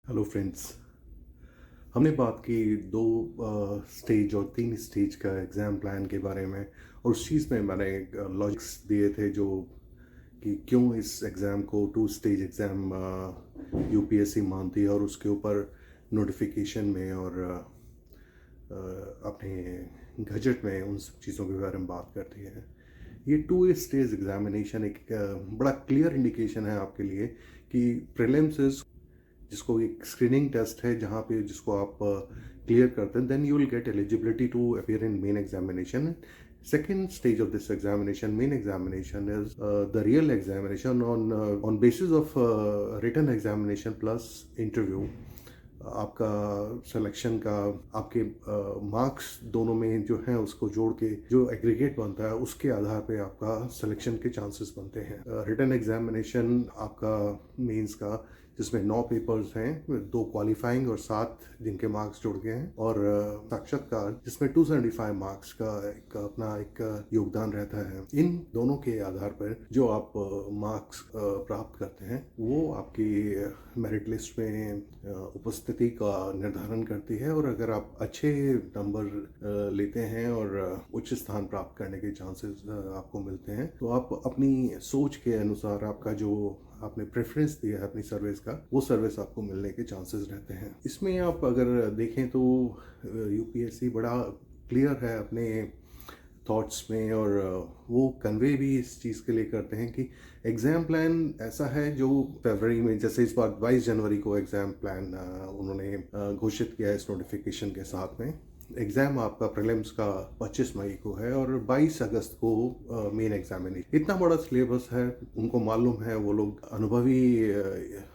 Hello friends. हमने बात की दो स्टेज और तीन स्टेज का एग्ज़ाम प्लान के बारे में, और उस चीज़ में मैंने लॉजिक्स दिए थे जो कि क्यों इस एग्ज़ाम को टू स्टेज एग्ज़ाम यूपीएससी मानती है और उसके ऊपर नोटिफिकेशन में और अपने गजट में उन सब चीज़ों के बारे में बात करती है। ये टू स्टेज एग्जामिनेशन एक बड़ा क्लियर इंडिकेशन है आपके लिए कि प्रीलिम्स इज, जिसको एक स्क्रीनिंग टेस्ट है जहाँ पे जिसको आप क्लियर करते हैं, then you will get eligibility to appear in main examination. Second stage of this examination, main examination, is the real examination on basis of written examination plus interview. आपका selection का आपके मार्क्स दोनों में जो है उसको जोड़ के जो एग्रीगेट बनता है उसके आधार पे आपका सिलेक्शन के चांसेस बनते हैं. रिटन एग्जामिनेशन आपका मेंस का, जिसमें 9 पेपर्स हैं, 2 क्वालिफाइंग और 7 जिनके मार्क्स जुड़ गए हैं, और साक्षात्कार जिसमें 275 मार्क्स का एक योगदान रहता है. इन दोनों के आधार पर जो आप मार्क्स प्राप्त करते हैं वो आपकी मेरिट लिस्ट में उपस्थिति का निर्धारण करती है, और अगर आप अच्छे नंबर लेते हैं और उच्च स्थान प्राप्त करने के चांसेस आपको मिलते हैं, तो आप अपनी सोच के अनुसार आपका जो आपने प्रेफरेंस दिया है अपनी सर्विस का, वो सर्विस आपको मिलने के चांसेस रहते हैं. इसमें आप अगर देखें तो यूपीएससी बड़ा क्लियर है अपने थॉट्स में, और वो कन्वे भी इस चीज़ के लिए करते हैं कि एग्ज़ाम प्लान ऐसा है जो फरवरी में, जैसे इस बार 22 जनवरी को एग्ज़ाम प्लान उन्होंने घोषित किया है इस नोटिफिकेशन के साथ में. एग्ज़ाम आपका प्रीलिम्स का 25 मई को है और 22 अगस्त को मेन एग्जामिनेशन. इतना बड़ा सिलेबस है, उनको मालूम है, वो लोग अनुभवी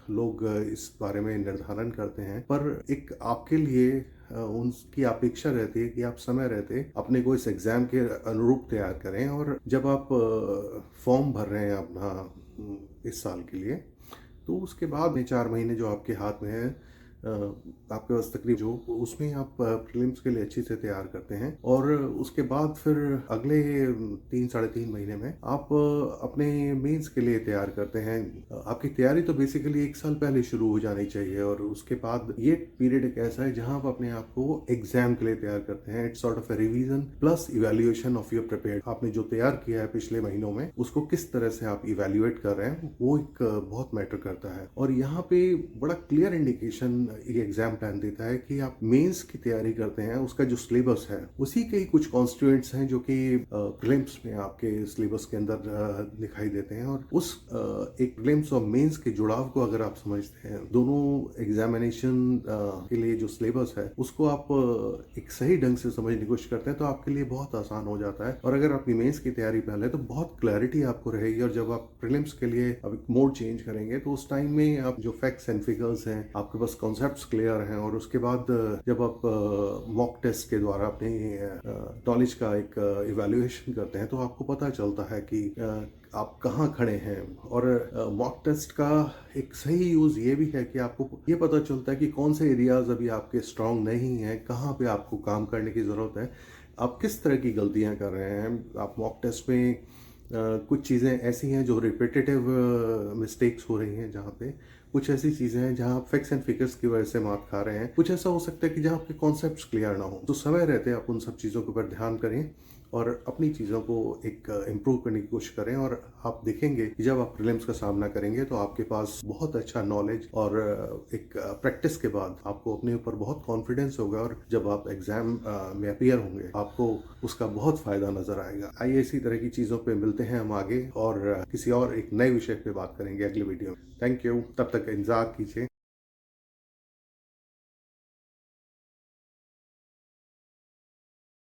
लोग इस बारे में निर्धारण करते हैं, पर एक आपके लिए उनकी अपेक्षा रहती है कि आप समय रहते अपने को इस एग्ज़ाम के अनुरूप तैयार करें. और जब आप फॉर्म भर रहे हैं अपना इस साल के लिए, तो उसके बाद में 4 महीने जो आपके हाथ में है, आपके पास तकरीब जो उसमें आप प्रीलिम्स के लिए अच्छे से तैयार करते हैं, और उसके बाद फिर अगले 3-3.5 महीने में आप अपने मेंस के लिए तैयार करते हैं. आपकी तैयारी तो बेसिकली 1 साल पहले शुरू हो जानी चाहिए, और उसके बाद ये पीरियड एक ऐसा है जहां आप अपने आप को एग्जाम के लिए तैयार करते हैं. It's sort of A revision plus evaluation of your prepare. आपने जो तैयार किया है पिछले महीनों में, उसको किस तरह से आप इवेल्युएट कर रहे हैं, वो एक बहुत मैटर करता है. और यहाँ पे बड़ा क्लियर इंडिकेशन ये एग्जाम प्लान देता है कि आप मेंस की तैयारी करते हैं, उसका जो सिलेबस है उसी के ही कुछ कॉन्स्टिट्यूएंट्स हैं जो कि प्रीलिम्स में आपके सिलेबस के अंदर दिखाई देते हैं. और उस एक प्रीलिम्स और मेंस के जुड़ाव को अगर आप समझते हैं, दोनों एग्जामिनेशन के लिए जो सिलेबस है उसको आप एक सही ढंग से समझने की कोशिश करते हैं, तो आपके लिए बहुत आसान हो जाता है. और अगर आपकी मेंस की तैयारी पहले, तो बहुत क्लैरिटी आपको रहेगी, और जब आप प्रीलिम्स के लिए अब मोड चेंज करेंगे तो उस टाइम में आप जो फैक्ट्स एंड फिगर्स हैं, आपके पास कॉन्सेप्ट्स क्लियर हैं, और उसके बाद जब आप मॉक टेस्ट के द्वारा अपने नॉलेज का एक इवैल्यूएशन करते हैं, तो आपको पता चलता है कि आप कहाँ खड़े हैं. और मॉक टेस्ट का एक सही यूज़ ये भी है कि आपको ये पता चलता है कि कौन से एरियाज अभी आपके स्ट्रांग नहीं हैं, कहाँ पे आपको काम करने की ज़रूरत है, आप किस तरह की गलतियाँ कर रहे हैं. आप मॉक टेस्ट में कुछ चीज़ें ऐसी हैं जो रिपीटेटिव मिस्टेक्स हो रही हैं, जहाँ पे कुछ ऐसी चीज़ें हैं जहाँ आप फैक्ट्स एंड फिगर्स की वजह से मात खा रहे हैं. कुछ ऐसा हो सकता है कि जहाँ आपके कॉन्सेप्ट्स क्लियर ना हो, तो समय रहते आप उन सब चीज़ों के ऊपर ध्यान करें और अपनी चीज़ों को एक इम्प्रूव करने की कोशिश करें. और आप देखेंगे कि जब आप प्रीलिम्स का सामना करेंगे तो आपके पास बहुत अच्छा नॉलेज और एक प्रैक्टिस के बाद आपको अपने ऊपर बहुत कॉन्फिडेंस होगा, और जब आप एग्जाम में अपीयर होंगे आपको उसका बहुत फ़ायदा नज़र आएगा. आइए इसी तरह की चीज़ों पे मिलते हैं हम आगे, और किसी और एक नए विषय पे बात करेंगे अगले वीडियो में. Thank you. तब तक इंतज़ार कीजिए.